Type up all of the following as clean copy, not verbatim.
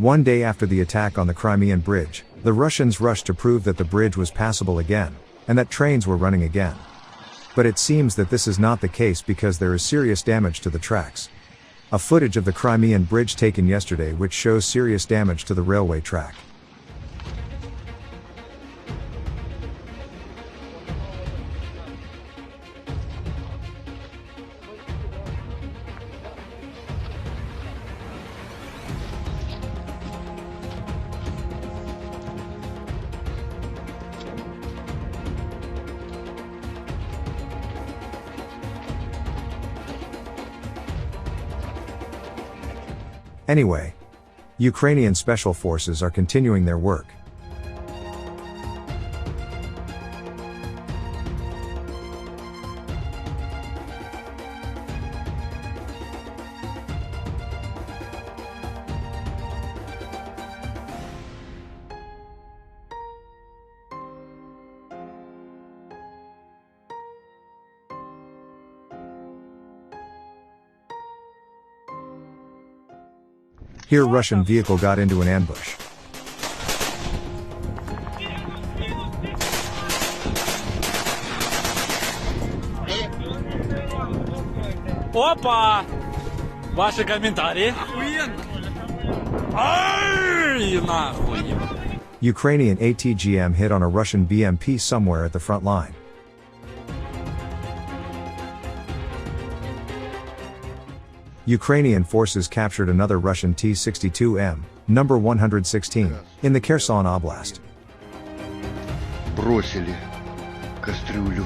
One day after the attack on the Crimean Bridge, the Russians rushed to prove that the bridge was passable again, and that trains were running again. But it seems that this is not the case because there is serious damage to the tracks. A footage of the Crimean Bridge taken yesterday which shows serious damage to the railway track. Anyway, Ukrainian special forces are continuing their work. Here Russian vehicle got into an ambush. Опа! Ваши комментарии? Ай, нахуй! Ukrainian ATGM hit on a Russian BMP somewhere at the front line. Ukrainian forces captured another Russian T-62M, number 116, in the Kherson Oblast. Бросили кастрюлю.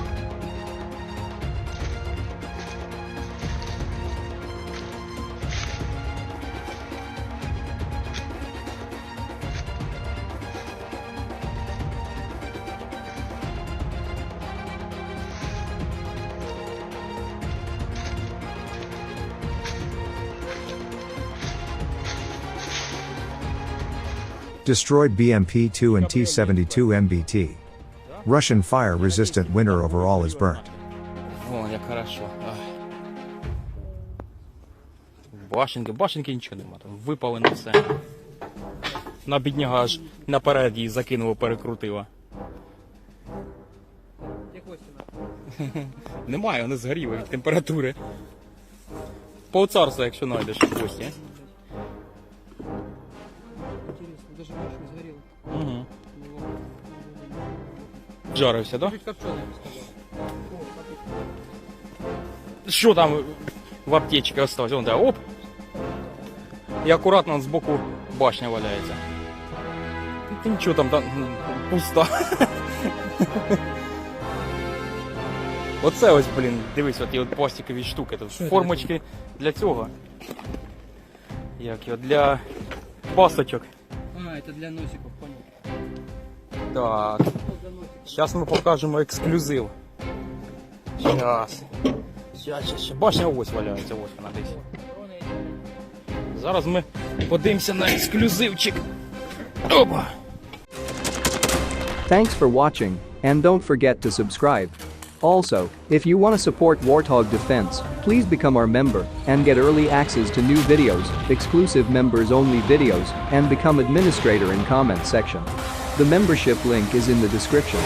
Destroyed BMP-2 and T-72 MBT. Russian fire-resistant winter overall is burnt. О, як хорошо. Башенки нічого нема, там випали на все. На бідняга аж наперед її закинуло, перекрутило. Немає, вони згоріли від температури. По царству, якщо знайдеш гості. Даже больше не сгорел. Угу. Жарився, да? Чуть копченый, я бы сказал. Що там в аптечці осталось? Вон, да, оп! І акуратно збоку башня валяється. Ти нічого там пусто. Оце ось, блін, дивись, от пластикові штуки. Тут формочки для цього. Як його, для пасочок. А, это для носиков, понял. Так. Сейчас мы покажемо ексклюзив. Сейчас. Башня ось валяється, ось вона десь. Зараз ми подивимося на ексклюзивчик. Опа! Thanks for watching, and don't forget to subscribe. Also, if you want to support Warthog Defense, please become our member and get early access to new videos, exclusive members-only videos, and become administrator in comment section. The membership link is in the description.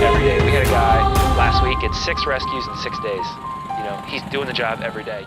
Every day. We had a guy last week, it's 6 rescues in 6 days. You know, he's doing the job every day.